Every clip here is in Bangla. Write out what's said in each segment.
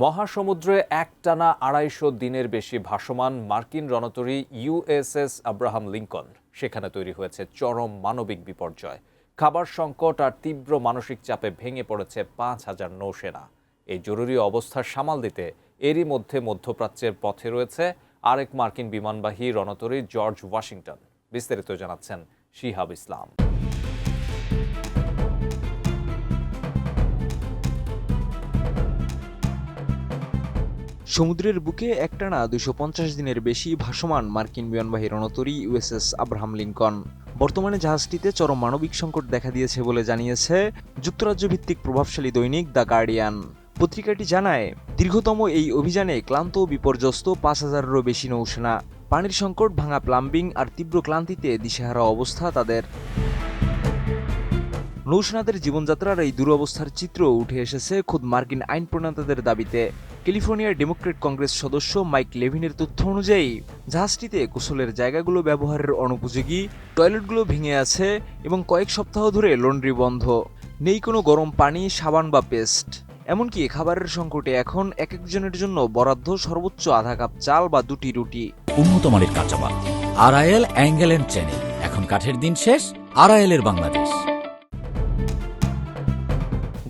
মহাসমুদ্রে একটানা ২৫০ দিনের বেশি ভাসমান মার্কিন রণতরী ইউএসএস আব্রাহাম লিঙ্কন সেখানে তৈরি হয়েছে চরম মানবিক বিপর্যয়। খাবার সংকট আর তীব্র মানসিক চাপে ভেঙে পড়েছে ৫,০০০ নৌসেনা। এই জরুরি অবস্থা সামাল দিতে এরই মধ্যে মধ্যপ্রাচ্যের পথে রয়েছে আরেক মার্কিন বিমানবাহী রণতরী জর্জ ওয়াশিংটন। বিস্তারিত জানাচ্ছেন শিহাব ইসলাম। সমুদ্রের বুকে একটানা ২৫০ দিনের বেশি ভাসমান মার্কিন বিমানবাহী রণতরী ইউএসএস আব্রাহাম লিঙ্কন। বর্তমানে জাহাজটিতে চরম মানবিক সংকট দেখা দিয়েছে বলে জানিয়েছে যুক্তরাজ্য ভিত্তিক প্রভাবশালী দৈনিক দ্য গার্ডিয়ান। পত্রিকাটি জানায়, দীর্ঘতম এই অভিযানে ক্লান্ত ও বিপর্যস্ত ৫,০০০-এরও বেশি নৌসেনা। পানির সংকট, ভাঙা প্লাম্বিং আর তীব্র ক্লান্তিতে দিশেহারা অবস্থা তাদের। নৌসেনাদের জীবনযাত্রার এই দুরবস্থার চিত্র উঠে এসেছে খোদ মার্কিন আইন প্রণেতাদের দাবিতে। ক্যালিফোর্নিয়ার ডেমোক্রেট কংগ্রেস সদস্য মাইক লেভিনের তথ্য অনুযায়ী জাহাজটিতে গোসলের জায়গাগুলো ব্যবহারের অনুপযোগী, টয়লেটগুলো ভেঙে আছে এবং কয়েক সপ্তাহ ধরে লন্ড্রি বন্ধ। নেই কোনো গরম পানি, সাবান বা পেস্ট। এমনকি খাবারের সংকটে এখন এক একজনের জন্য বরাদ্দ সর্বোচ্চ আধা কাপ চাল বা ২টি রুটি। উন্নত মানের কাঁচামাল, আরআইএল অ্যাঙ্গেল এন্ড চ্যানেল। এখন কাঠের দিন শেষ, আরআইএল এর বাংলাদেশ।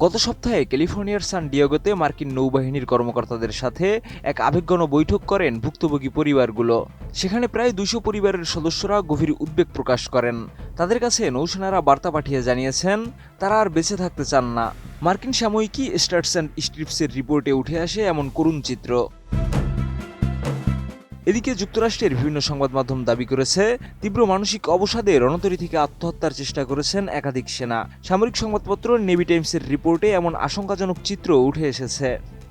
গত সপ্তাহে ক্যালিফোর্নিয়ার সান ডিয়েগোতে মার্কিন নৌবাহিনীর কর্মকর্তাদের সাথে এক আবেগঘন বৈঠক করেন ভুক্তভোগী পরিবারগুলো। সেখানে প্রায় ২০০ পরিবারের সদস্যরা গভীর উদ্বেগ প্রকাশ করেন। তাদের কাছে নৌসেনারা বার্তা পাঠিয়ে জানিয়েছেন তারা আর বেঁচে থাকতে চান না। মার্কিন সাময়িকী স্টার্স অ্যান্ড স্ট্রিপসের রিপোর্টে উঠে আসে এমন করুণ চিত্র। এদিকে যুক্তরাষ্ট্রের বিভিন্ন সংবাদ মাধ্যম দাবি করেছে, তীব্র মানসিক অবসাদে রণতরী থেকে আত্মহত্যার চেষ্টা করেছেন একাধিক সেনা। সামরিক সংবাদপত্র নেভি টাইমসের রিপোর্টে এমন আশঙ্কাজনক চিত্র উঠে এসেছে।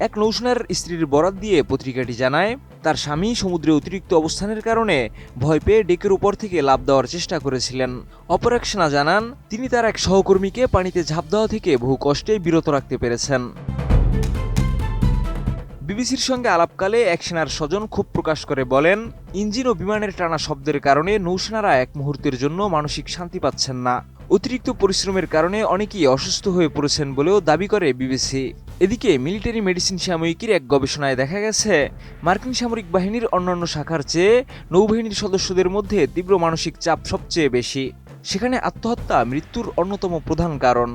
এক নৌসেনার স্ত্রীর বরাত দিয়ে পত্রিকাটি জানায়, তার স্বামী সমুদ্রে অতিরিক্ত অবস্থানের কারণে ভয় পেয়ে ডেকের উপর থেকে লাফ দেওয়ার চেষ্টা করেছিলেন। অপর এক সেনা জানান, তিনি তার এক সহকর্মীকে পানিতে ঝাঁপ দেওয়া থেকে বহু কষ্টে বিরত রাখতে পেরেছেন। বিবিসির সঙ্গে আলাপকালে এক সেনার স্বজন ক্ষোভ প্রকাশ করে বলেন, ইঞ্জিন ও বিমানের টানা শব্দের কারণে নৌসেনারা এক মুহূর্তের জন্য মানসিক শান্তি পাচ্ছেন না। অতিরিক্ত পরিশ্রমের কারণে অনেকেই অসুস্থ হয়ে পড়েছেন বলেও দাবি করে বিবিসি। এদিকে মিলিটারি মেডিসিন সাময়িকীর এক গবেষণায় দেখা গেছে, মার্কিন সামরিক বাহিনীর অন্যান্য শাখার চেয়ে নৌবাহিনীর সদস্যদের মধ্যে তীব্র মানসিক চাপ সবচেয়ে বেশি। সেখানে আত্মহত্যা মৃত্যুর অন্যতম প্রধান কারণ।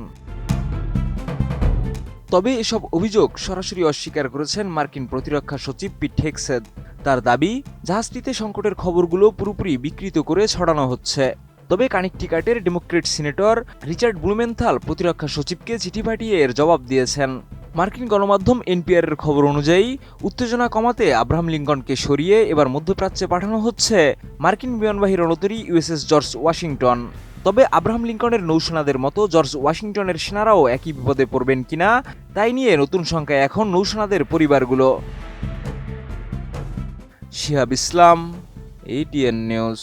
তবে এসব অভিযোগ সরাসরি অস্বীকার করেছেন মার্কিন প্রতিরক্ষা সচিব পিট হেগসেথ। তার দাবি, জাহাজটিতে সংকটের খবরগুলো পুরোপুরি বিকৃত করে ছড়ানো হচ্ছে। তবে কানেকটিকাটের ডেমোক্রেট সিনেটর রিচার্ড ব্লুমেনথাল প্রতিরক্ষা সচিবকে চিঠি পাঠিয়ে এর জবাব দিয়েছেন। মার্কিন গণমাধ্যম এনপিআর এর খবর অনুযায়ী, উত্তেজনা কমাতে আব্রাহাম লিঙ্কনকে সরিয়ে এবার মধ্যপ্রাচ্যে পাঠানো হচ্ছে মার্কিন বিমানবাহী রণতরী ইউএসএস জর্জ ওয়াশিংটন। তবে আব্রাহাম লিঙ্কনের নৌসেনাদের মতো জর্জ ওয়াশিংটনের সেনারাও একই বিপদে পড়বেন কিনা তাই নিয়ে নতুন সংখ্যায় এখন নৌসেনাদের পরিবারগুলো। শিহাব ইসলাম, ATN নিউজ।